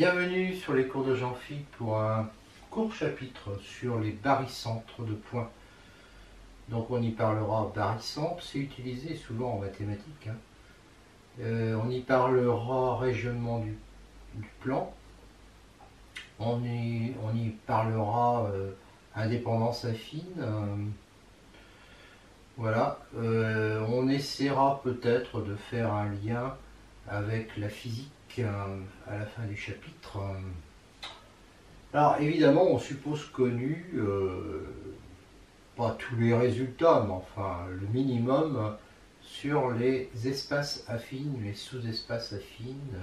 Bienvenue sur les cours de Jean-Phi pour un court chapitre sur les barycentres de points. Donc on y parlera barycentre, c'est utilisé souvent en mathématiques. On y parlera rayonnement du plan. On y parlera indépendance affine. Voilà. On essaiera peut-être de faire un lien avec la physique à la fin du chapitre. Alors évidemment on suppose connu, pas tous les résultats, mais enfin le minimum sur les espaces affines, les sous-espaces affines,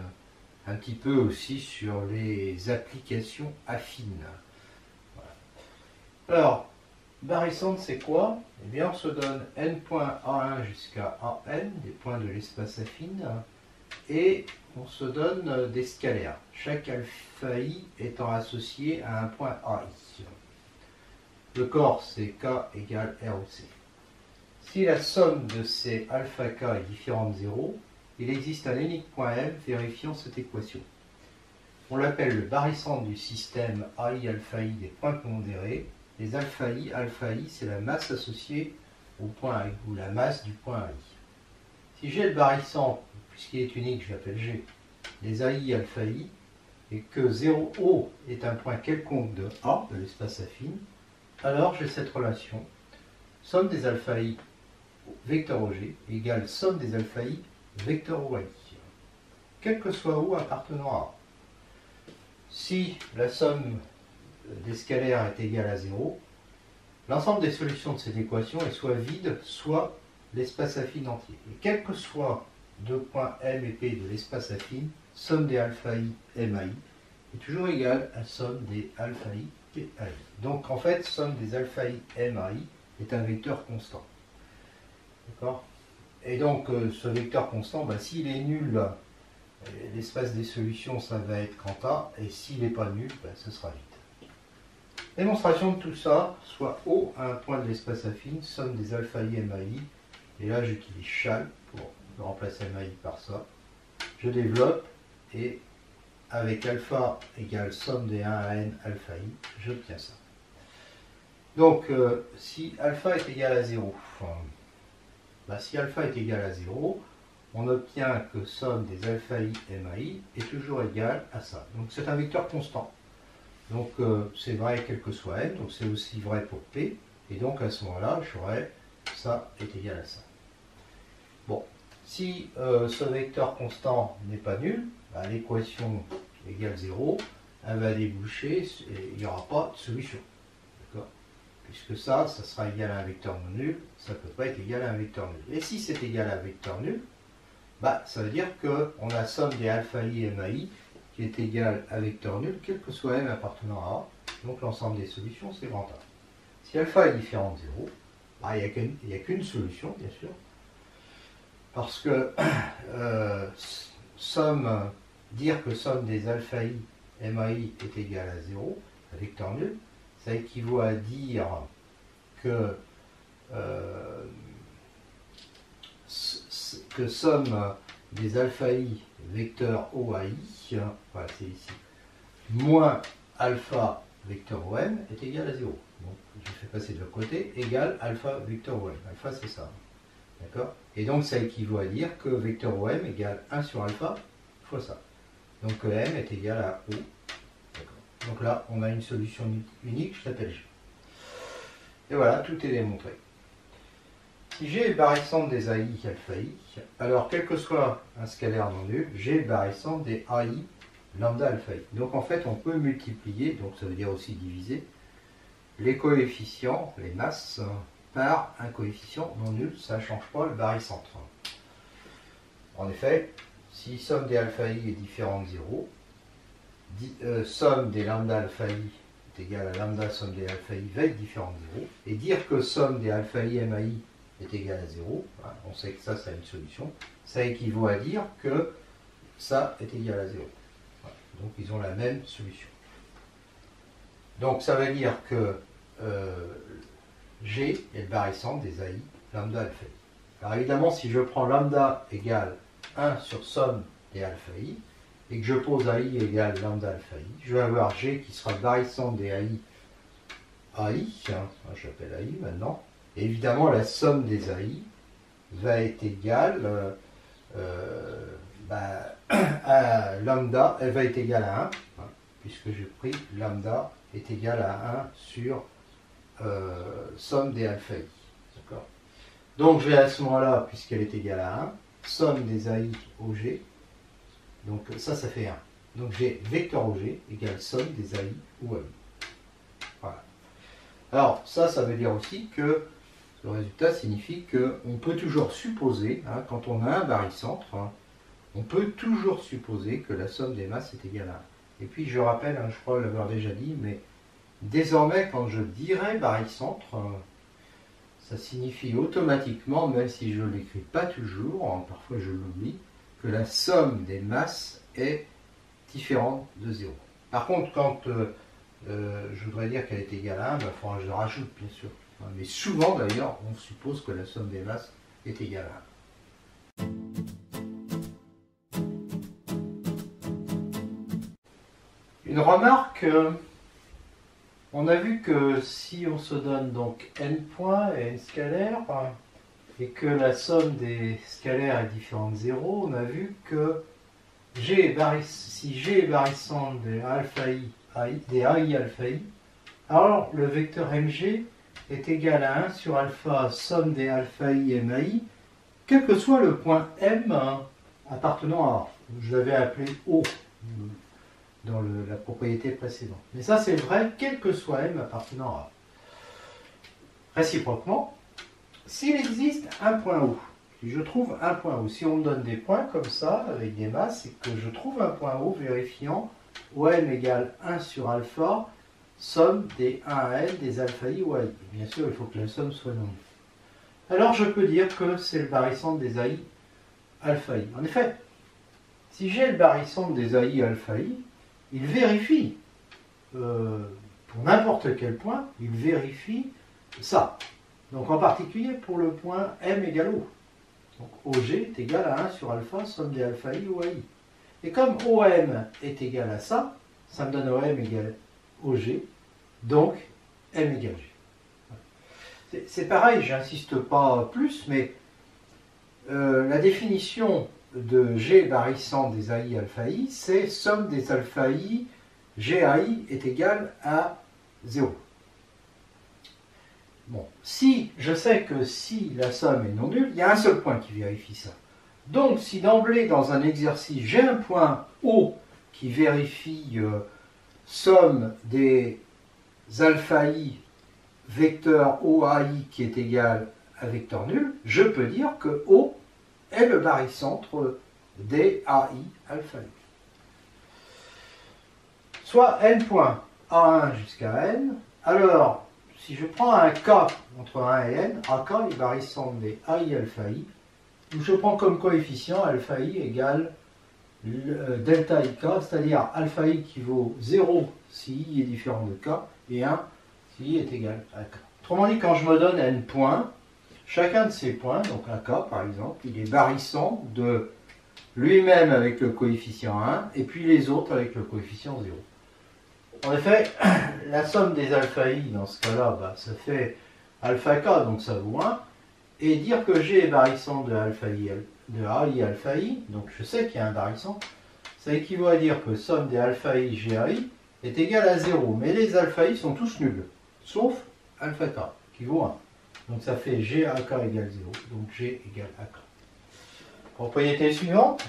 un petit peu aussi sur les applications affines. Voilà. Alors, barycentre c'est quoi? Eh bien on se donne n points A1 jusqu'à AN, des points de l'espace affine, et on se donne des scalaires, chaque alpha i étant associé à un point AI. Le corps c'est K égale ROC. Si la somme de ces alpha K est différente de 0, il existe un unique point M vérifiant cette équation. On l'appelle le barycentre du système AI alpha i des points pondérés. Les alpha i c'est la masse associée au point I, ou la masse du point I. Si j'ai le barycentre, puisqu'il est unique, je l'appelle G, des AI alpha i, et que 0O est un point quelconque de A, de l'espace affine, alors j'ai cette relation, somme des alpha i vecteur OG égale somme des alpha i vecteur OI, quel que soit O appartenant à A. Si la somme des scalaires est égale à 0, l'ensemble des solutions de cette équation est soit vide, soit l'espace affine entier. Et quel que soit deux points M et P de l'espace affine, somme des alpha i MAI est toujours égale à somme des alpha i PAI. Donc en fait, somme des alpha i MAI est un vecteur constant. D'accord? Et donc ce vecteur constant, s'il est nul, l'espace des solutions, ça va être quant à, et s'il n'est pas nul, ce sera vide. Démonstration de tout ça, soit O à un point de l'espace affine, somme des alpha i MAI, et là j'utilise chal pour remplacer MAI par ça. Je développe, et avec alpha égale somme des 1 à n alpha i, j'obtiens ça. Donc si alpha est égal à 0, si alpha est égal à 0, on obtient que somme des alpha i MAI est toujours égale à ça. Donc c'est un vecteur constant. Donc c'est vrai quel que soit n, donc c'est aussi vrai pour P, et donc à ce moment-là, j'aurai ça est égal à ça. Bon, si ce vecteur constant n'est pas nul, l'équation égale 0, elle va déboucher et il n'y aura pas de solution. D'accord? Puisque ça sera égal à un vecteur non nul, ça ne peut pas être égal à un vecteur nul. Et si c'est égal à un vecteur nul, ça veut dire qu'on a somme des alpha i MAI qui est égal à vecteur nul, quel que soit m appartenant à A. Donc l'ensemble des solutions, c'est grand A. Si alpha est différent de 0, il n'y a qu'une solution, bien sûr. Parce que dire que somme des alpha i MAI est égale à 0, à vecteur nul, ça équivaut à dire que somme des alpha i vecteur OAI, voilà, c'est ici, moins alpha vecteur OM est égal à 0. Donc je fais passer de l'autre côté, égale alpha vecteur OM. Alpha c'est ça. D'accord? Et donc ça équivaut à dire que vecteur OM égale 1 sur alpha fois ça. Donc M est égal à O. Donc là, on a une solution unique, je l'appelle G. Et voilà, tout est démontré. Si G est le barycentre des AI alpha i, alors quel que soit un scalaire non nul, G est le barycentre des AI lambda alpha i. Donc en fait, on peut multiplier, donc ça veut dire aussi diviser, les coefficients, les masses, par un coefficient non nul, ça ne change pas le barycentre. En effet, si somme des alpha i est différente de 0, somme des lambda alpha i est égale à lambda somme des alpha i va être différente de 0, et dire que somme des alpha i MAI est égal à 0, on sait que ça a une solution, ça équivaut à dire que ça est égal à 0. Voilà. Donc ils ont la même solution. Donc ça veut dire que G est le barycentre des AI lambda alpha i. Alors évidemment, si je prends lambda égale 1 sur somme des alpha i, et que je pose AI égale lambda alpha I, je vais avoir G qui sera le barycentre des AI, j'appelle AI maintenant, et évidemment la somme des AI va être égale à lambda, elle va être égale à 1, puisque j'ai pris lambda est égal à 1 sur somme des alpha I. D'accord. Donc je vais à ce moment-là, puisqu'elle est égale à 1, somme des AI OG, donc ça fait 1. Donc j'ai vecteur OG égale somme des AI ou AI. Voilà. Alors ça veut dire aussi que le résultat signifie qu'on peut toujours supposer, quand on a un barycentre, on peut toujours supposer que la somme des masses est égale à 1. Et puis je rappelle, je crois l'avoir déjà dit, mais désormais quand je dirai barycentre, ça signifie automatiquement, même si je ne l'écris pas toujours, parfois je l'oublie, que la somme des masses est différente de 0. Par contre, quand je voudrais dire qu'elle est égale à 1, il faudra que je le rajoute, bien sûr. Mais souvent, d'ailleurs, on suppose que la somme des masses est égale à 1. Une remarque, on a vu que si on se donne donc n points et n scalaires, et que la somme des scalaires est différente de 0, on a vu que si G est barycentre des alpha I, des AI alpha I, alors le vecteur Mg est égal à 1 sur alpha somme des alpha I MAI, quel que soit le point M appartenant à A. Je l'avais appelé O dans la propriété précédente. Mais ça c'est vrai quel que soit M appartenant à A. Réciproquement, s'il existe un point O, si je trouve un point O, si on me donne des points comme ça, avec des masses, et que je trouve un point O vérifiant OM égale 1 sur alpha, somme des 1 à n des alpha I ou AI. Bien sûr, il faut que la somme soit non nulle. Alors je peux dire que c'est le barycentre des AI alpha I. En effet, si j'ai le barycentre des AI alpha I, il vérifie, pour n'importe quel point, il vérifie ça. Donc en particulier pour le point M égale O. Donc OG est égal à 1 sur alpha, somme des alpha I ou AI. Et comme OM est égal à ça, ça me donne OM égale OG, donc M égale G. C'est pareil, j'insiste pas plus, mais la définition de G barycentre des AI alpha I, c'est somme des alpha I, GAI est égal à 0. Bon, si je sais que si la somme est non nulle, il y a un seul point qui vérifie ça. Donc, si d'emblée, dans un exercice, j'ai un point O qui vérifie somme des alpha I vecteur OAI qui est égal à vecteur nul, je peux dire que O est le barycentre des AI alpha I. Soit n points A1 jusqu'à n, alors si je prends un K entre 1 et n, AK est barycentre des AI alpha I, où je prends comme coefficient alpha I égale delta IK, c'est-à-dire alpha I qui vaut 0 si I est différent de K, et 1 si I est égal à K. Autrement dit, quand je me donne n points, chacun de ces points, donc AK par exemple, il est barycentre de lui-même avec le coefficient 1, et puis les autres avec le coefficient 0. En effet, la somme des alpha I, dans ce cas-là, ça fait alpha K, donc ça vaut 1. Et dire que G est barycentre de AI alpha I, donc je sais qu'il y a un barycentre, ça équivaut à dire que somme des alpha I GAI est égale à 0. Mais les alpha I sont tous nuls, sauf alpha K, qui vaut 1. Donc ça fait G AK égale 0, donc G égale AK. Propriété suivante,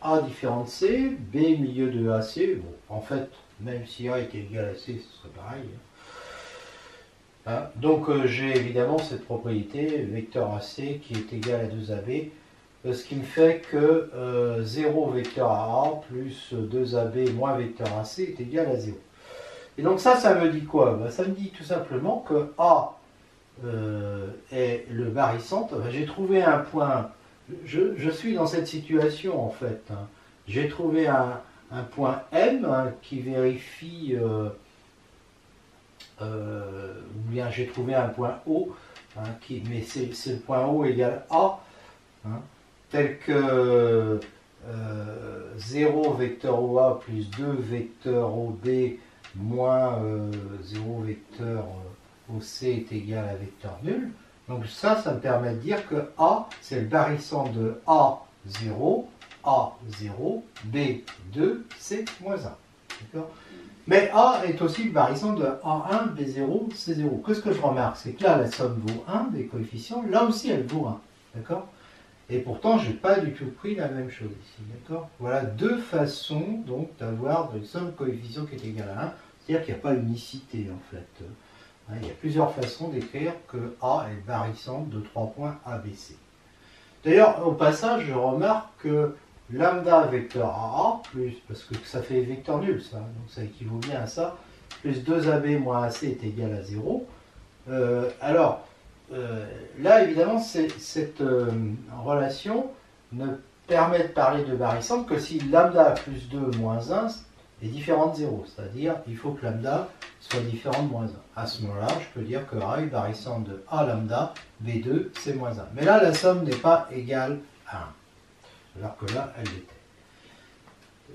A différent de C, B milieu de AC. Bon, en fait, même si A était égal à C, ce serait pareil. Donc j'ai évidemment cette propriété, vecteur AC qui est égal à 2AB, ce qui me fait que 0 vecteur AA plus 2AB moins vecteur AC est égal à 0. Et donc ça me dit quoi? Ça me dit tout simplement que A est le barycentre. J'ai trouvé un point, je suis dans cette situation en fait. J'ai trouvé un point M qui vérifie... ou bien j'ai trouvé un point O, mais c'est le point O égale A, tel que 0 vecteur OA plus 2 vecteur OB moins 0 vecteur OC est égal à vecteur nul. Donc ça me permet de dire que A, c'est le barycentre de A0, A0, B2, C-1. D'accord ? Mais A est aussi le barycentre de A1, B0, C0. Qu'est-ce que je remarque? C'est que là, la somme vaut 1 des coefficients. Là aussi, elle vaut 1. D'accord? Et pourtant, je n'ai pas du tout pris la même chose ici. D'accord? Voilà deux façons donc d'avoir une somme de coefficients qui est égale à 1. C'est-à-dire qu'il n'y a pas unicité en fait. Il y a plusieurs façons d'écrire que A est le barycentre de 3 points ABC. D'ailleurs, au passage, je remarque que lambda vecteur AA, plus, parce que ça fait vecteur nul, ça, donc ça équivaut bien à ça, plus 2AB moins AC est égal à 0. Là, évidemment, cette relation ne permet de parler de barycentre que si lambda plus 2 moins 1 est différent de 0, c'est-à-dire il faut que lambda soit différent de moins 1. À ce moment-là, je peux dire que A est barycentre de A lambda, B2, c'est moins 1. Mais là, la somme n'est pas égale à 1, alors que là, elle l'était.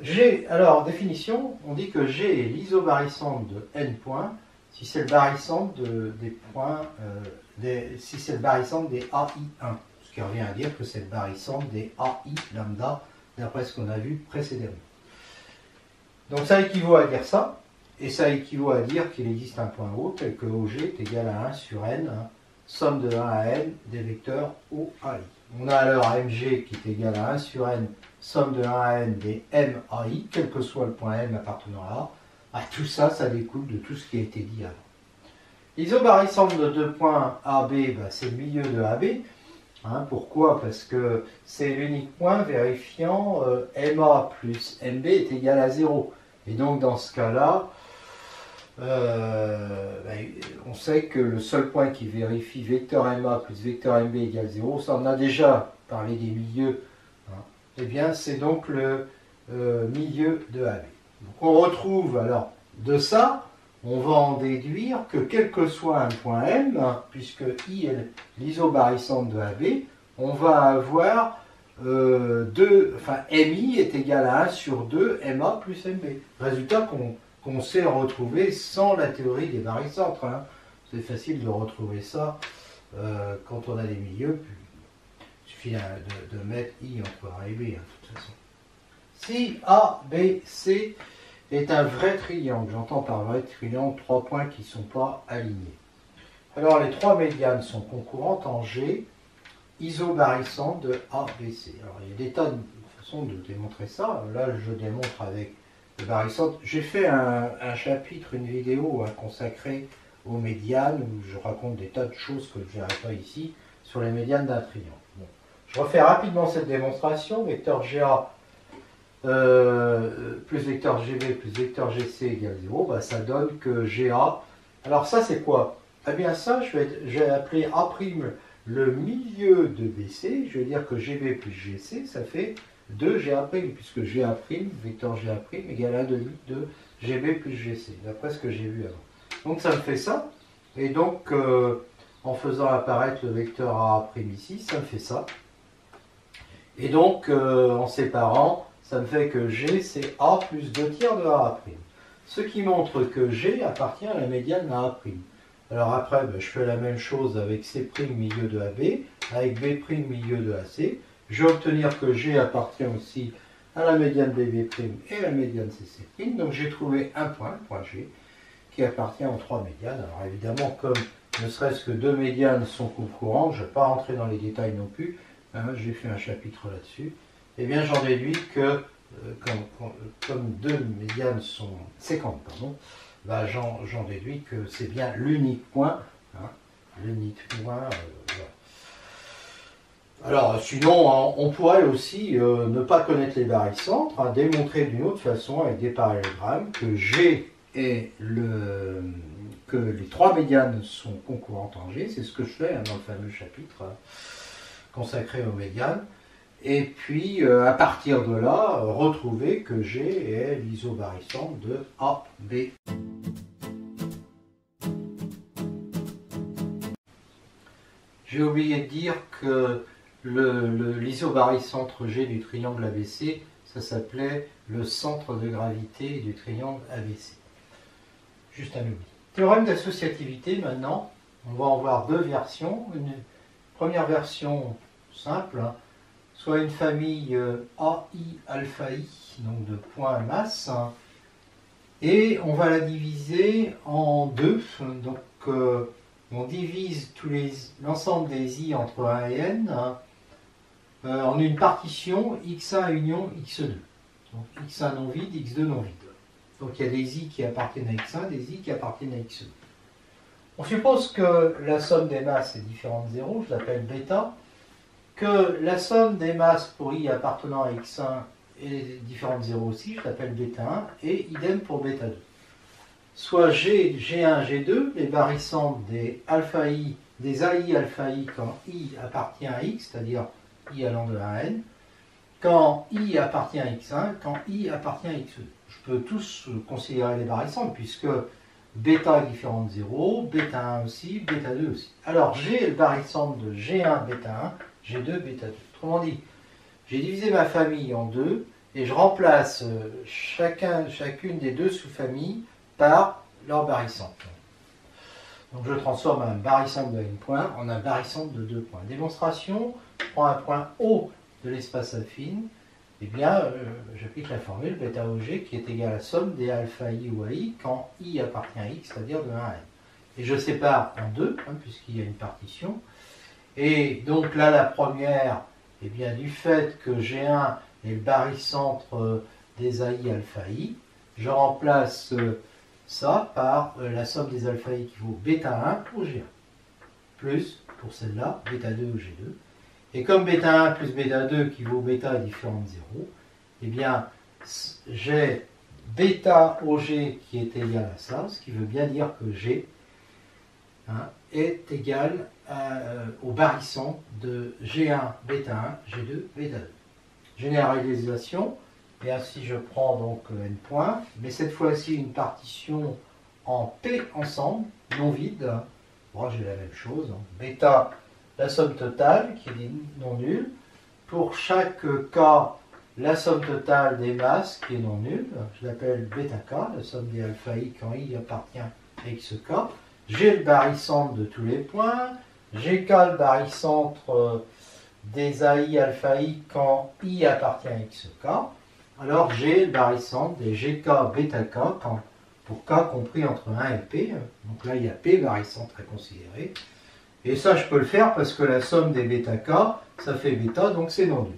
G, alors, définition, on dit que G est l'isobarycentre de n points si c'est le barycentre des points, si c'est le barycentre des AI1, ce qui revient à dire que c'est le barycentre des AI lambda, d'après ce qu'on a vu précédemment. Donc ça équivaut à dire ça, et ça équivaut à dire qu'il existe un point haut tel que OG est égal à 1 sur n, somme de 1 à n des vecteurs OAI. On a alors MG qui est égal à 1 sur n, somme de 1 à n des MAI, quel que soit le point M appartenant à A. Tout ça, ça découle de tout ce qui a été dit avant. L'isobarycentre de deux points AB, c'est le milieu de AB. Pourquoi? Parce que c'est l'unique point vérifiant MA plus MB est égal à 0. Et donc dans ce cas-là, on sait que le seul point qui vérifie vecteur MA plus vecteur MB égale 0, ça on a déjà parlé des milieux, eh bien c'est donc le milieu de AB. Donc on retrouve alors de ça, on va en déduire que quel que soit un point M, puisque I est l'isobarycentre de AB, on va avoir MI est égal à 1 sur 2 MA plus MB. Résultat qu'on sait retrouver sans la théorie des barycentres. C'est facile de retrouver ça quand on a des milieux. Il suffit de mettre I entre A et B, de toute façon. Si A, B, C est un vrai triangle, j'entends par vrai triangle 3 points qui ne sont pas alignés. Alors les trois médianes sont concurrentes en G, isobarycentre de ABC. Alors il y a des tas de façons de démontrer ça. Là je démontre avec le barycentre. J'ai fait un chapitre, une vidéo consacrée aux médianes où je raconte des tas de choses que je ne verrai pas ici sur les médianes d'un triangle. Bon. Je refais rapidement cette démonstration. Vecteur GA plus vecteur GB plus vecteur GC égale 0, ça donne que GA. Alors ça c'est quoi? Eh bien ça, je vais appeler A' le milieu de BC. Je vais dire que GB plus GC, ça fait 2GA', puisque GA', vecteur GA' égale 1 demi de GB plus GC, d'après ce que j'ai vu avant. Donc ça me fait ça. Et donc, en faisant apparaître le vecteur A' ici, ça me fait ça. Et donc, en séparant, ça me fait que G, c'est A plus 2 tiers de A'. Ce qui montre que G appartient à la médiane A'. Alors après, je fais la même chose avec C' milieu de AB, avec B' milieu de AC. Je vais obtenir que G appartient aussi à la médiane BB' et à la médiane CC'. Donc j'ai trouvé un point, le point G, qui appartient aux trois médianes. Alors évidemment, comme ne serait-ce que deux médianes sont concurrentes, je ne vais pas rentrer dans les détails non plus, j'ai fait un chapitre là-dessus. Eh bien, j'en déduis que, comme deux médianes sont séquentes, j'en déduis que c'est bien l'unique point. L'unique point. Voilà. Alors, sinon, on pourrait aussi ne pas connaître les barycentres, démontrer d'une autre façon avec des parallélogrammes que G est que les trois médianes sont concurrentes en G. C'est ce que je fais dans le fameux chapitre consacré aux médianes. Et puis, à partir de là, retrouver que G est l'isobarycentre de AB. J'ai oublié de dire que l'isobarycentre G du triangle ABC, ça s'appelait le centre de gravité du triangle ABC. Juste un oubli. Théorème d'associativité maintenant, on va en voir deux versions. Une première version simple, hein, soit une famille AI alpha I, donc de points masse, hein, et on va la diviser en deux. Donc on divise l'ensemble des I entre 1 et N hein, en une partition x1 union x2. Donc x1 non vide, x2 non vide. Donc il y a des I qui appartiennent à x1, des I qui appartiennent à x2. On suppose que la somme des masses est différente de 0, je l'appelle bêta, que la somme des masses pour I appartenant à x1 est différente de 0 aussi, je l'appelle bêta 1, et idem pour bêta 2. Soit G, G1, G2, les barycentres des alpha I, des AI alpha I quand I appartient à X, c'est-à-dire I allant de 1 à N, quand I appartient à X1, quand I appartient à X2. Je peux tous considérer les barycentres puisque bêta est différent de 0, bêta 1 aussi, bêta 2 aussi. Alors G est le barycentre de G1 bêta 1, G2 bêta 2. Autrement dit, j'ai divisé ma famille en deux et je remplace chacune des deux sous-familles par leur barycentre. Donc je transforme un barycentre de n points en un barycentre de 2 points. Démonstration, je prends un point O de l'espace affine, et bien j'applique la formule bêta OG qui est égale à la somme des alpha I ou AI quand I appartient à X, c'est-à-dire de 1 à N. Et je sépare en deux, hein, puisqu'il y a une partition. Et donc là, la première, eh bien, du fait que G1 est le barycentre des AI alpha I, je remplace ça par la somme des alpha I qui vaut bêta 1 au G1, plus, pour celle-là, bêta 2 au G2. Et comme bêta 1 plus bêta 2 qui vaut bêta est différent de 0, eh bien, j'ai bêta au G qui est égal à ça, ce qui veut bien dire que G hein, est égal au barycentre de G1 bêta 1, G2 bêta 2. Généralisation. Et ainsi je prends donc n points, mais cette fois-ci une partition en P ensemble, non vide. Bon, j'ai la même chose. Hein. Bêta, la somme totale qui est non nulle. Pour chaque K, la somme totale des masses qui est non nulle. Je l'appelle bêta K, la somme des alpha I quand I appartient à XK. J'ai le barycentre de tous les points. J'ai K le barycentre des AI alpha I quand I appartient à XK. Alors G le barycentre des GK bêta K pour K compris entre 1 et P. Donc là il y a P barycentre à considérer. Et ça je peux le faire parce que la somme des bêta K ça fait bêta donc c'est non nul.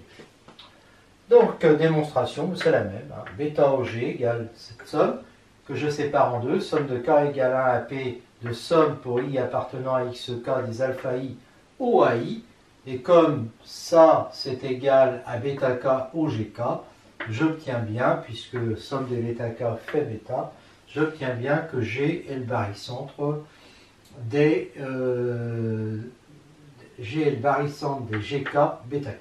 Donc démonstration c'est la même. Hein. Bêta au G égale cette somme que je sépare en deux. Somme de K égale 1 à P de somme pour I appartenant à XK des alpha I au AI. Et comme ça c'est égal à bêta K au GK, j'obtiens bien, puisque somme des bêta K fait bêta, j'obtiens bien que G est le barycentre des GK bêta K.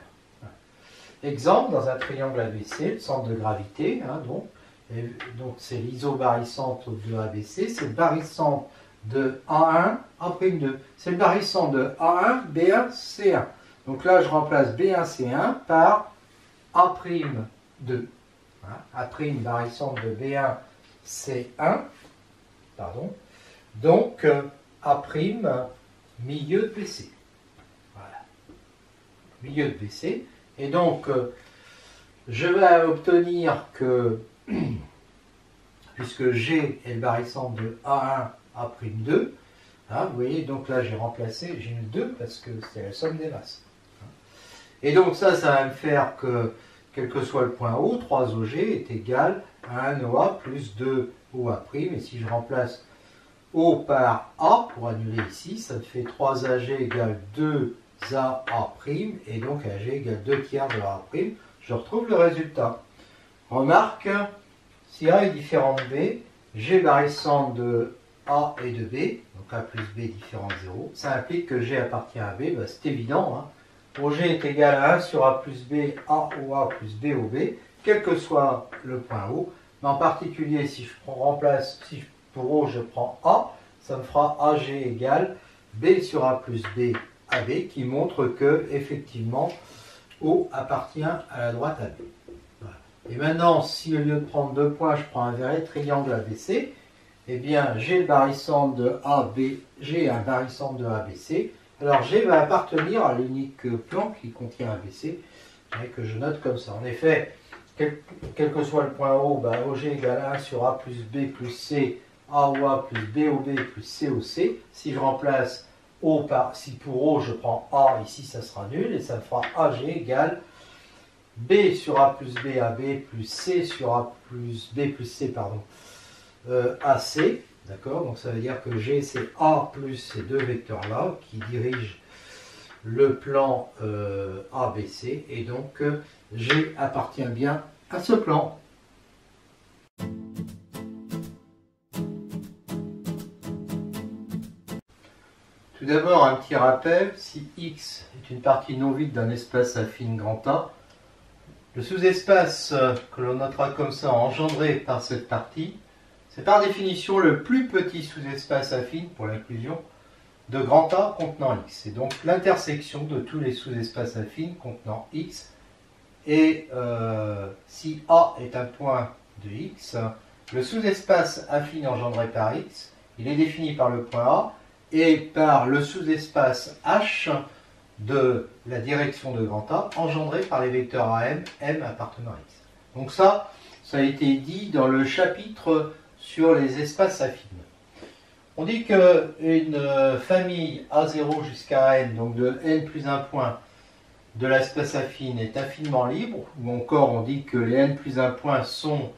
Exemple, dans un triangle ABC, le centre de gravité, hein, donc c'est l'isobarycentre de ABC, c'est le barycentre de A1, A'2. C'est le barycentre de A1, B1, C1. Donc là, je remplace B1, C1 par A'2. Hein, A' barycentre de B1, C1. Pardon. Donc, A' milieu de BC. Voilà. Milieu de BC. Et donc, je vais obtenir que, puisque G est le barycentre de A1, A'2, hein, vous voyez, donc là j'ai remplacé, j'ai mis 2 parce que c'est la somme des masses. Et donc ça va me faire que, quel que soit le point O, 3OG est égal à 1 OA plus 2 OA', et si je remplace O par A, pour annuler ici, ça me fait 3AG égale 2AA', et donc AG égale 2 tiers de A', je retrouve le résultat. Remarque, si A est différent de B, G barycentre de A et de B, donc A plus B différent de 0, ça implique que G appartient à B, bah, c'est évident. Hein. Pour G est égal à 1 sur A plus B, A au A plus B au B, quel que soit le point O. Mais en particulier, si je remplace, pour O je prends A, ça me fera AG égale B sur A plus B AB qui montre que effectivement O appartient à la droite AB. Voilà. Et maintenant, si au lieu de prendre 2 points, je prends un vrai triangle ABC, eh bien j'ai le barycentre de AB, j'ai un barycentre de ABC. Alors G va appartenir à l'unique plan qui contient ABC, et que je note comme ça. En effet, quel que soit le point O, OG égale 1 sur A plus B plus C, AOA plus BOB plus COC. Si je remplace O par, si pour O je prends A, ici ça sera nul, et ça me fera AG égale B sur A plus B AB plus C sur A plus B plus C, pardon, AC. D'accord, donc ça veut dire que G c'est A plus ces deux vecteurs-là qui dirigent le plan ABC, et donc G appartient bien à ce plan. Tout d'abord, un petit rappel, si X est une partie non vide d'un espace affine grand A, le sous-espace que l'on notera comme ça engendré par cette partie, c'est par définition le plus petit sous-espace affine pour l'inclusion de grand A contenant X. C'est donc l'intersection de tous les sous-espaces affines contenant X. Et si A est un point de X, le sous-espace affine engendré par X, il est défini par le point A et par le sous-espace H de la direction de grand A engendré par les vecteurs AM, M appartenant à X. Donc ça a été dit dans le chapitre sur les espaces affines. On dit qu'une famille A0 jusqu'à N, donc de N plus 1 point de l'espace affine, est infiniment libre, ou encore on dit que les N plus 1 point sont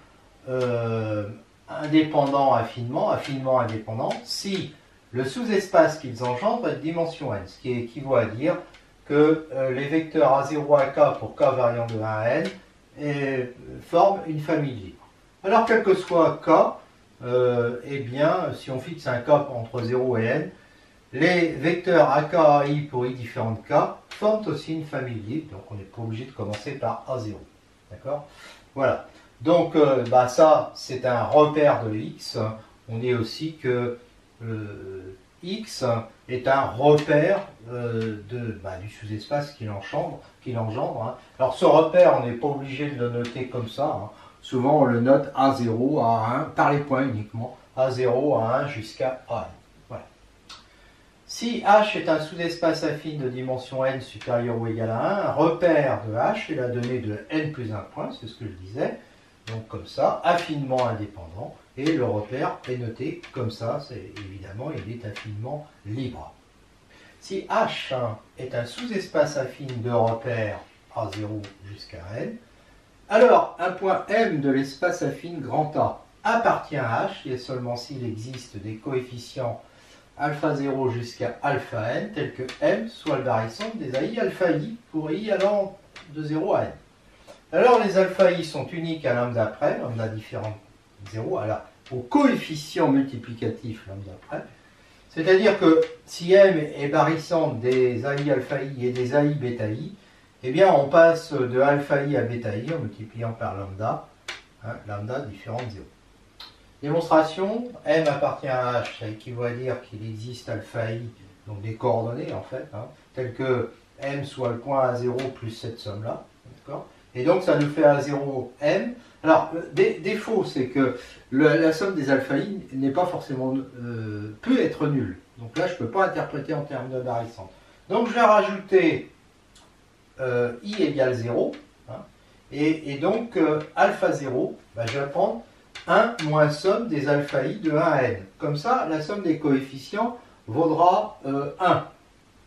indépendants affinement indépendants, si le sous-espace qu'ils engendrent est de dimension N, ce qui équivaut à dire que les vecteurs A0 à K pour K variant de 1 à N forment une famille libre. Alors quel que soit K, eh bien, si on fixe un K entre 0 et N, les vecteurs AK, AI pour I différents de K forment aussi une famille libre, donc on n'est pas obligé de commencer par A0. D'accord? Voilà. Donc, ça, c'est un repère de X. On dit aussi que X est un repère du sous-espace qu'il engendre. Hein. Alors, ce repère, on n'est pas obligé de le noter comme ça. Hein. Souvent, on le note A0, A1, par les points uniquement. A0, A1 jusqu'à AN. Voilà. Si H est un sous-espace affine de dimension N supérieure ou égale à 1, un repère de H est la donnée de N plus 1 point, c'est ce que je disais. Donc comme ça, affinement indépendant. Et le repère est noté comme ça, évidemment, il est affinement libre. Si H est un sous-espace affine de repère A0 jusqu'à N, alors un point M de l'espace affine grand A appartient à H, et seulement s'il existe des coefficients alpha 0 jusqu'à alpha n, tel que M soit le barycentre des AI alpha I pour I allant de 0 à N. Alors les alpha I sont uniques à lambda près, lambda différent de 0, alors au coefficient multiplicatif lambda près. C'est-à-dire que si M est barycentre des AI alpha I et des AI bêta I, eh bien on passe de alpha I à bêta I en multipliant par lambda, lambda différent de 0. Démonstration, M appartient à H, ça équivaut à dire qu'il existe alpha I, donc des coordonnées en fait, telles que M soit le point A0 plus cette somme-là, d'accord ? Et donc ça nous fait A0 M. Alors, défaut, c'est que la somme des alpha I n'est pas forcément, peut être nulle. Donc là, je ne peux pas interpréter en termes de barycentre. Donc je vais rajouter I égale 0, et donc alpha 0, je vais prendre 1 moins somme des alpha I de 1 à N. Comme ça, la somme des coefficients vaudra 1.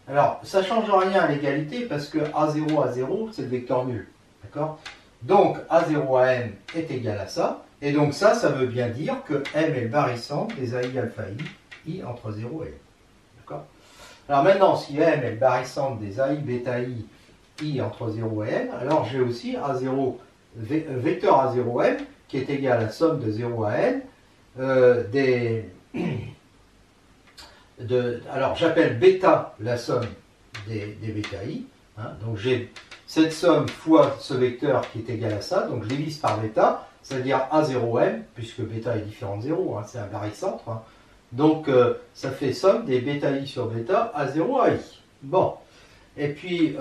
Alors, ça ne change rien à l'égalité parce que A0 à 0, c'est le vecteur nul. D'accord ? Donc, A0 à M est égal à ça. Et donc ça veut bien dire que M est le barycentre des AI alpha I entre 0 et N. D'accord ? Alors maintenant, si M est le barycentre des AI bêta I entre 0 et N, alors j'ai aussi A0, vecteur A0 M qui est égal à la somme de 0 à N alors j'appelle bêta la somme des bêta I. Donc j'ai cette somme fois ce vecteur qui est égal à ça, donc je divise par bêta, c'est-à-dire A0M, puisque bêta est différent de 0, c'est un barycentre. Donc ça fait somme des bêta I sur bêta A0 à I. Bon, et puis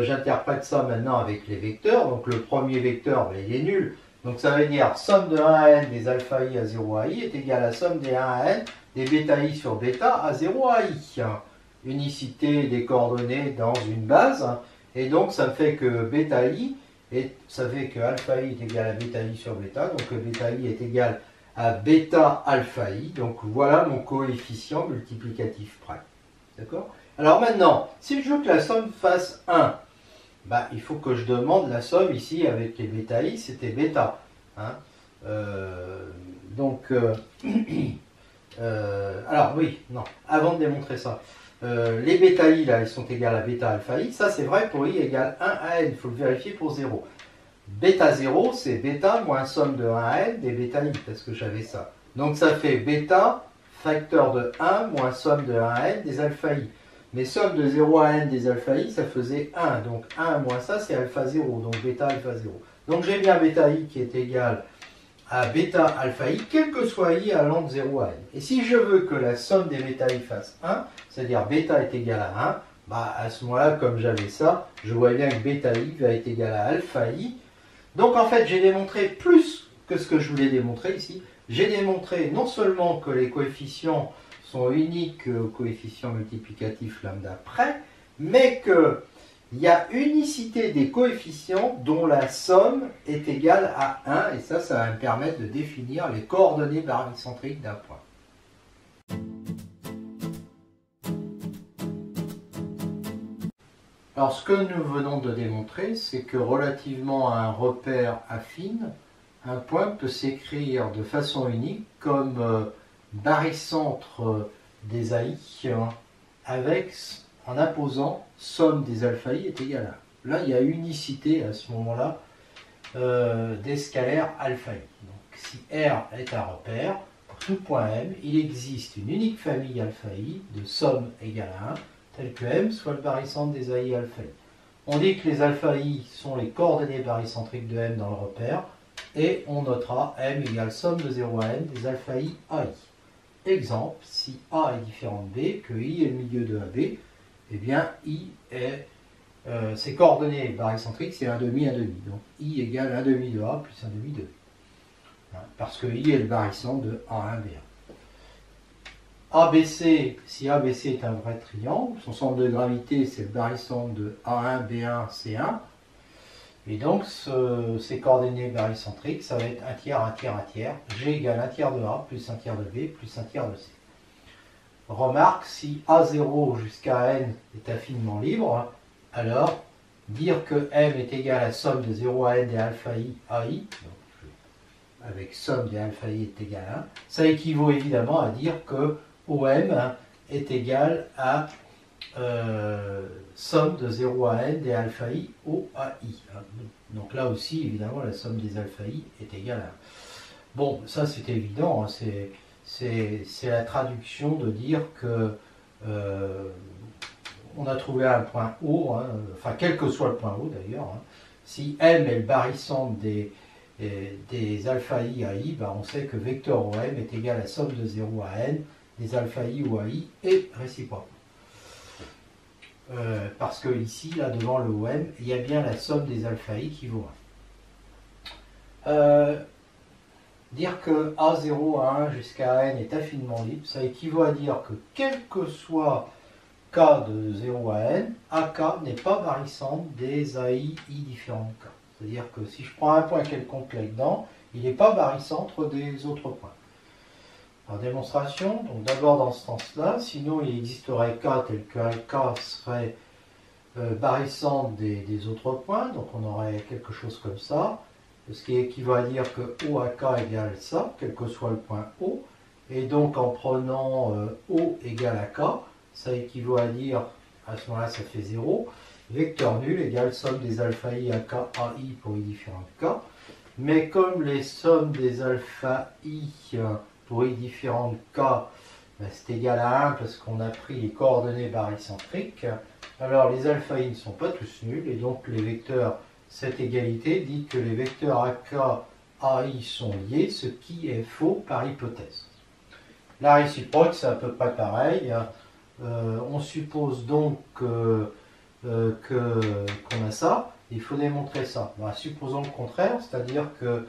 j'interprète ça maintenant avec les vecteurs. Donc le premier vecteur, ben, il est nul. Donc ça veut dire somme de 1 à n des alpha i à 0 à i est égale à somme des 1 à n des bêta i sur bêta à 0 à i. Unicité des coordonnées dans une base. Et donc ça fait que bêta i, ça fait que alpha i est égal à bêta i sur bêta. Donc bêta i est égal à bêta alpha i. Donc voilà mon coefficient multiplicatif prime. D'accord? Alors maintenant, si je veux que la somme fasse 1, bah, il faut que je demande la somme ici avec les bêta i, c'était bêta. Hein. Alors oui, non, avant de démontrer ça, les bêta i là, elles sont égales à bêta alpha i, ça c'est vrai pour i égale 1 à n, il faut le vérifier pour 0. Bêta 0, c'est bêta moins somme de 1 à n des bêta i, parce que j'avais ça. Donc ça fait bêta facteur de 1 moins somme de 1 à n des alpha i. Mais somme de 0 à n des alpha i, ça faisait 1. Donc 1 moins ça, c'est alpha 0. Donc bêta alpha 0. Donc j'ai bien bêta i qui est égal à bêta alpha i, quel que soit i allant de 0 à n. Et si je veux que la somme des bêta i fasse 1, c'est-à-dire bêta est égal à 1, bah à ce moment-là, comme j'avais ça, je vois bien que bêta i va être égal à alpha i. Donc en fait, j'ai démontré plus que ce que je voulais démontrer ici. J'ai démontré non seulement que les coefficients sont uniques au coefficient multiplicatif lambda près, mais qu'il y a unicité des coefficients dont la somme est égale à 1, et ça va me permettre de définir les coordonnées barycentriques d'un point. Alors ce que nous venons de démontrer, c'est que relativement à un repère affine, un point peut s'écrire de façon unique comme barycentre des AI en imposant somme des alpha i est égale à 1. Là, il y a unicité à ce moment-là des scalaires alpha i. Donc si R est un repère, pour tout point M, il existe une unique famille alpha i de somme égale à 1, tel que M soit le barycentre des AI alpha i. On dit que les alpha i sont les coordonnées barycentriques de M dans le repère, et on notera M égale somme de 0 à n des alpha i AI. Exemple, si A est différent de B, que I est le milieu de AB, eh bien I est, ses coordonnées barycentriques, c'est 1 demi, 1 demi. Donc I égale 1 demi de A plus 1 demi de B. Hein, parce que I est le barycentre de A1, B1. ABC, si ABC est un vrai triangle, son centre de gravité c'est le barycentre de A1, B1, C1. Et donc, ces coordonnées barycentriques, ça va être 1 tiers, 1 tiers, 1 tiers. G égale 1 tiers de A, plus 1 tiers de B, plus 1 tiers de C. Remarque, si A0 jusqu'à N est infiniment libre, alors dire que M est égal à somme de 0 à N des alpha I AI, donc, avec somme des alpha I est égal à 1, ça équivaut évidemment à dire que OM est égal à somme de 0 à n des alpha i au à i. Donc là aussi, évidemment, la somme des alpha i est égale à 1. Bon, ça c'est évident, hein, c'est la traduction de dire que on a trouvé un point O, hein, enfin quel que soit le point O d'ailleurs, hein, si M est le barycentre des alpha i à i, ben on sait que vecteur OM est égal à somme de 0 à n des alpha i ou ai et réciproquement. Parce que ici, là devant le OM, il y a bien la somme des alpha i qui vaut 1. Dire que A0 à 1 jusqu'à n est infiniment libre, ça équivaut à dire que quel que soit k de 0 à n, AK n'est pas barycentre des AI i différents k. C'est-à-dire que si je prends un point quelconque là-dedans, il n'est pas barycentre des autres points. En démonstration, donc d'abord dans ce sens-là, sinon il existerait K tel que K serait barycentre des autres points, donc on aurait quelque chose comme ça, ce qui équivaut à dire que O à K égale ça, quel que soit le point O, et donc en prenant O égale à K, ça équivaut à dire, à ce moment-là ça fait 0, vecteur nul égale somme des alpha i à K à I pour I différent de K, mais comme les sommes des alpha I pour i différent de k, ben c'est égal à 1 parce qu'on a pris les coordonnées barycentriques. Alors les alpha i ne sont pas tous nuls et donc les vecteurs, cette égalité dit que les vecteurs AK, AI sont liés, ce qui est faux par hypothèse. La réciproque c'est à peu près pareil. On suppose donc qu'on a ça. Il faut démontrer ça. Bah, supposons le contraire, c'est-à-dire que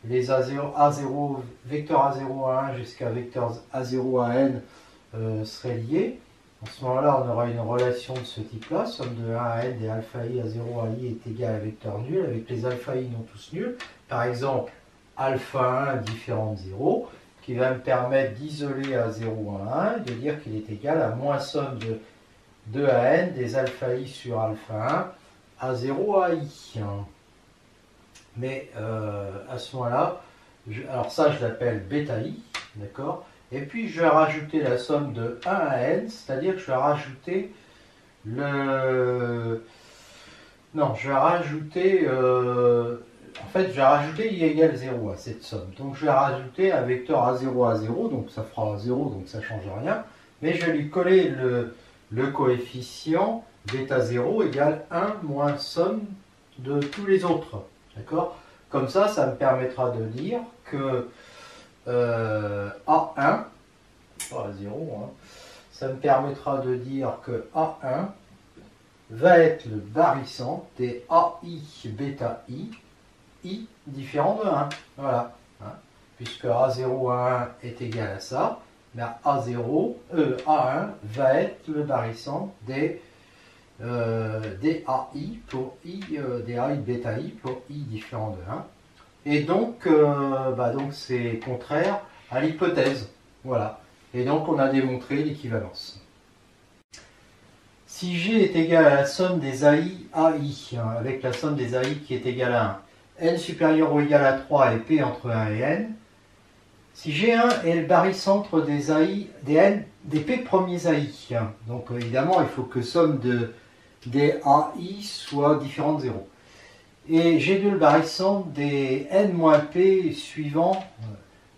les A0, vecteur A0 à 1 jusqu'à vecteur A0 à n seraient liés. En ce moment-là, on aura une relation de ce type-là. Somme de 1 à n des alpha i A0 à i est égale à vecteur nul, avec les alpha i non tous nuls. Par exemple, alpha 1 différent de 0, qui va me permettre d'isoler A0 à 1 et de dire qu'il est égal à moins somme de 2 à n des alpha i sur alpha 1 à 0 à i. Mais à ce moment-là, alors ça je l'appelle bêta i, d'accord? Et puis je vais rajouter la somme de 1 à n, c'est-à-dire que je vais rajouter le... Non, je vais rajouter... En fait, je vais rajouter i égale 0 à cette somme. Donc je vais rajouter un vecteur A0 à 0, donc ça fera 0, donc ça ne change rien. Mais je vais lui coller le coefficient bêta 0 égale 1 moins somme de tous les autres. D'accord? Comme ça me permettra de dire que A1, pas 0, hein, ça me permettra de dire que A1 va être le barycentre des AI bêta I différent de 1. Voilà. Hein, puisque A0 à 1 est égal à ça, mais A1 va être le barycentre des AI pour I, des AI bêta I pour I différent de 1. Et donc, donc c'est contraire à l'hypothèse. Voilà. Et donc on a démontré l'équivalence. Si G est égal à la somme des AI, avec la somme des AI qui est égale à 1, n supérieur ou égal à 3 et p entre 1 et n, si G1 est le barycentre des AI, des p premiers AI, donc évidemment il faut que somme des AI soit différente de 0. Et G2 le barycentre des n-p suivants,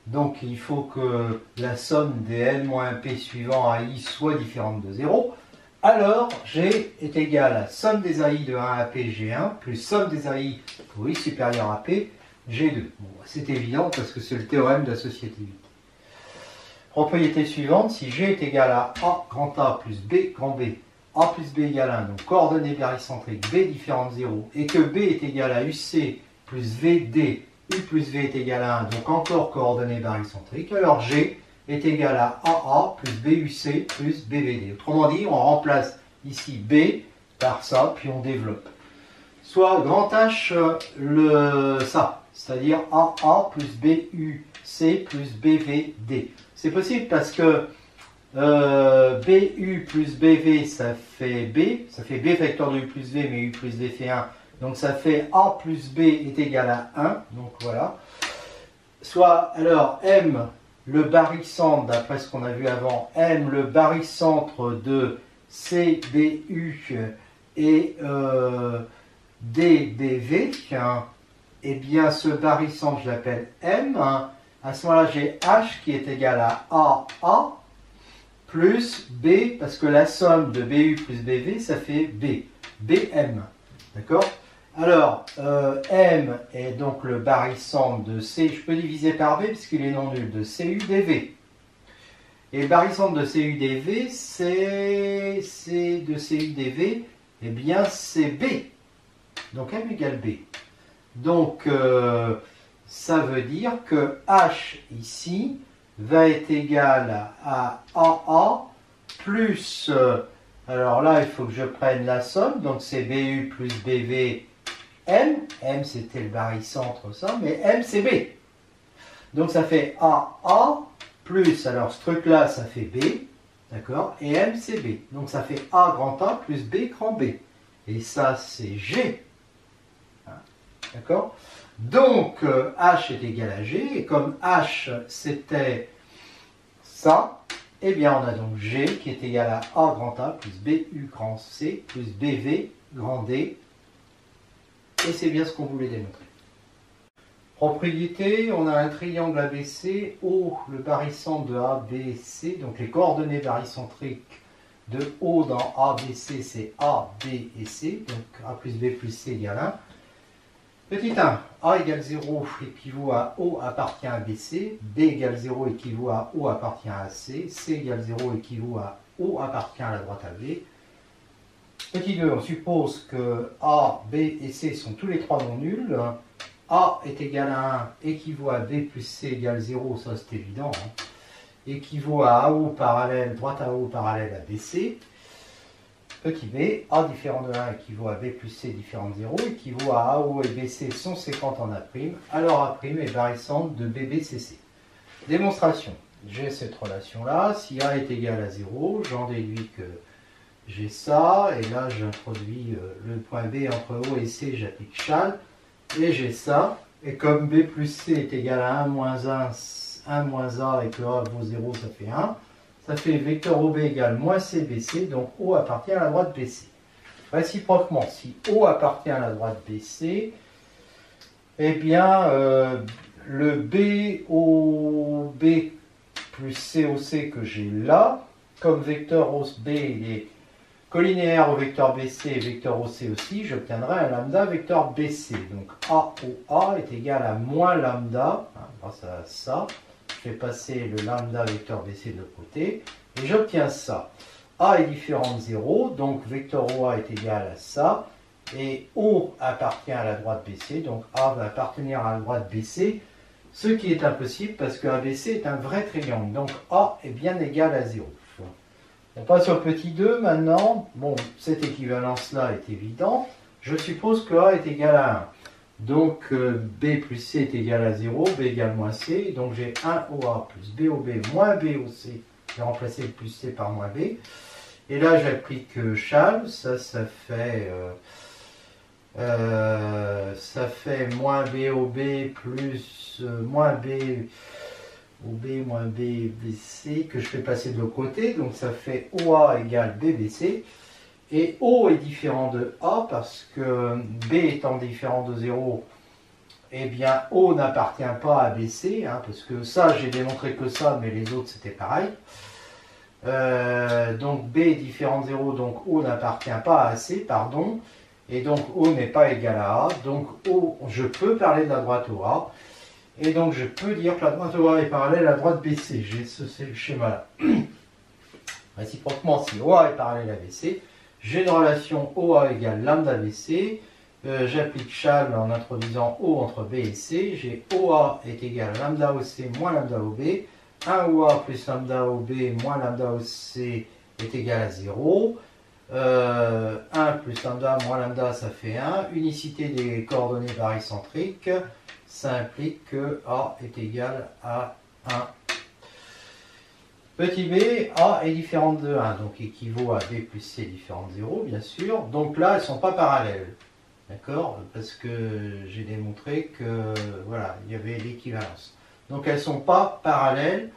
donc il faut que la somme des n-p suivants AI soit différente de 0. Alors, G est égal à somme des AI de 1 à P, G1, plus somme des AI pour I supérieur à P, G2. Bon, c'est évident parce que c'est le théorème d'associativité. Propriété suivante, si G est égal à A grand A plus B grand B, A plus B égale 1, donc coordonnée barycentrique B différente de 0, et que B est égal à UC plus VD, U plus V est égal à 1, donc encore coordonnée barycentrique, alors G est égal à AA plus BUC plus BVD. Autrement dit, on remplace ici B par ça, puis on développe. Soit grand H, ça, c'est-à-dire AA plus BUC plus BVD. C'est possible parce que BU plus BV, ça fait B vecteur de U plus V, mais U plus V fait 1. Donc ça fait A plus B est égal à 1, donc voilà. Soit alors M, le barycentre, d'après ce qu'on a vu avant, M, le barycentre de CBU et DBV, et bien ce barycentre, je l'appelle M. À ce moment-là, j'ai H qui est égal à AA plus B, parce que la somme de BU plus BV, ça fait B, BM. D'accord? Alors, M est donc le barycentre de C, je peux diviser par B puisqu'il est non nul, de CUDV. Et le barycentre de CUDV, c'est de CUDV, eh bien c'est B. Donc M égale B. Donc, ça veut dire que H ici va être égal à AA plus, alors là il faut que je prenne la somme, donc c'est BU plus BV M, M c'était le barycentre ça, mais M c'est B. Donc ça fait AA plus, alors ce truc là ça fait B, d'accord, et M c'est B. Donc ça fait A grand A plus B grand B. Et ça c'est G. D'accord? Donc H est égal à G, et comme H c'était ça, eh bien on a donc G qui est égal à A grand A plus BU grand C plus BV grand D. Et c'est bien ce qu'on voulait démontrer. Propriété, on a un triangle ABC, O, le barycentre de ABC, donc les coordonnées barycentriques de O dans ABC, c'est A, B et C, donc A plus B plus C égale 1. Petit 1, A égale 0 équivaut à O appartient à BC, B égale 0 équivaut à O appartient à C, C égale 0 équivaut à O appartient à la droite AB. Petit 2, on suppose que A, B et C sont tous les trois non nuls. A est égal à 1 équivaut à B plus C égale 0, ça c'est évident. Équivaut à AO parallèle, droite AO parallèle à BC. Petit b, A différent de 1 équivaut à B plus C différent de 0, équivaut à AO et BC sont séquentes en A', alors A' est variessante de BBCC. Démonstration. J'ai cette relation-là. Si A est égal à 0, j'en déduis que j'ai ça. Et là, j'introduis le point B entre O et C, j'applique Chasles. Et j'ai ça. Et comme B plus C est égal à 1 moins 1 moins A et que A vaut 0, ça fait 1. Ça fait vecteur OB égale moins CBC, donc O appartient à la droite BC. Réciproquement, si O appartient à la droite BC, eh bien, le BOB plus COC que j'ai là, comme vecteur OB il est collinéaire au vecteur BC et vecteur OC aussi, j'obtiendrai un lambda vecteur BC. Donc AOA est égal à moins lambda, grâce à ça. Je fais passer le lambda vecteur BC de l'autre côté, et j'obtiens ça. A est différent de 0, donc vecteur OA est égal à ça, et O appartient à la droite BC, donc A va appartenir à la droite BC, ce qui est impossible parce que ABC est un vrai triangle, donc A est bien égal à 0. On passe au petit 2 maintenant. Bon, cette équivalence-là est évidente. Je suppose que A est égal à 1. Donc B plus C est égal à 0, B égale moins C, donc j'ai 1 OA plus BOB moins BOC, j'ai remplacé le plus C par moins B, et là j'applique Chasles, ça fait moins BOB plus moins BOB moins BBC que je fais passer de l'autre côté, donc ça fait OA égale BBC. Et O est différent de A parce que B étant différent de 0, eh bien O n'appartient pas à BC, parce que ça, j'ai démontré que ça, mais les autres c'était pareil. Donc B est différent de 0, donc O n'appartient pas à C, pardon, et donc O n'est pas égal à A, donc O, je peux parler de la droite OA, et donc je peux dire que la droite OA est parallèle à la droite BC, j'ai ce schéma-là. Réciproquement, si OA est parallèle à BC, j'ai une relation OA égale lambda BC, j'applique Chasles en introduisant O entre B et C, j'ai OA est égal à lambda OC moins lambda OB, 1 OA plus lambda OB moins lambda OC est égal à 0, 1 plus lambda moins lambda ça fait 1, unicité des coordonnées barycentriques, ça implique que A est égal à 1. Petit b, A est différente de 1, donc équivaut à B plus C différent de 0, bien sûr. Donc là, elles ne sont pas parallèles, d'accord? Parce que j'ai démontré que, voilà, il y avait l'équivalence. Donc elles ne sont pas parallèles,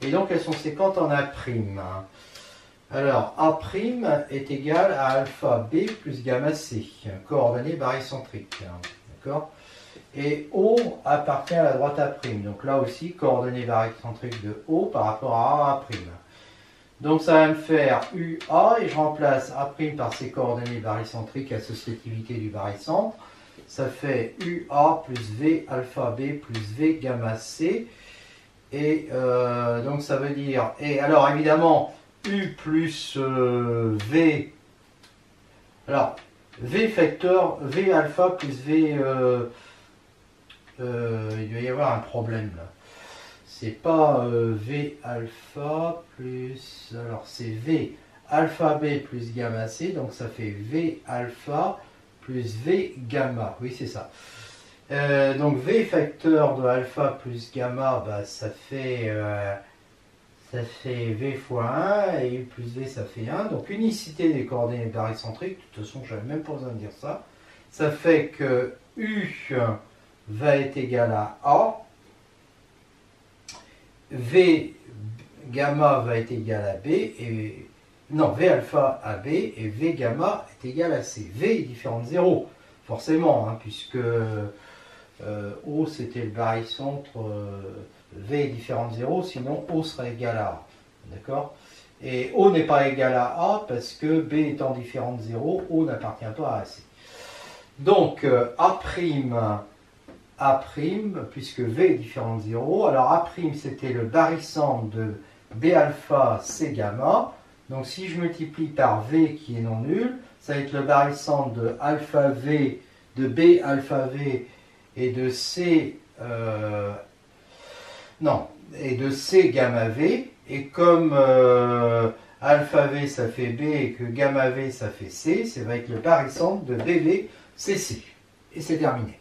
et donc elles sont séquentes en A'. Alors, A' est égal à alpha B plus gamma C, coordonnées barycentriques, d'accord? Et O appartient à la droite A'. Donc là aussi, coordonnées barycentriques de O par rapport à A'. Donc ça va me faire UA et je remplace A' par ses coordonnées barycentriques, associativité du barycentre. Ça fait UA plus V alpha B plus V gamma C. Et donc ça veut dire... Et alors évidemment, U plus V... Alors, V facteur, V alpha plus V... il doit y avoir un problème là. C'est pas V alpha plus... Alors c'est V alpha B plus gamma C, donc ça fait V alpha plus V gamma. Oui, c'est ça. Donc V facteur de alpha plus gamma, bah, ça fait V fois 1, et U plus V ça fait 1. Donc unicité des coordonnées barycentriques, de toute façon je n'avais même pas besoin de dire ça. Ça fait que U va être égal à A, V gamma va être égal à B, et non, V alpha à B, et V gamma est égal à C. V est différent de 0, forcément, puisque O c'était le barycentre, V est différent de 0, sinon O sera égal à A, d'accord? Et O n'est pas égal à A parce que B étant différent de 0, O n'appartient pas à C. Donc A', puisque V est différent de 0, alors A' c'était le barycentre de B alpha C gamma, Donc si je multiplie par V qui est non nul, ça va être le barycentre de alpha V, de B alpha V et de C, et de C gamma V. Et comme alpha V ça fait B et que gamma V ça fait C, ça va être le barycentre de BV CC. Et c'est terminé.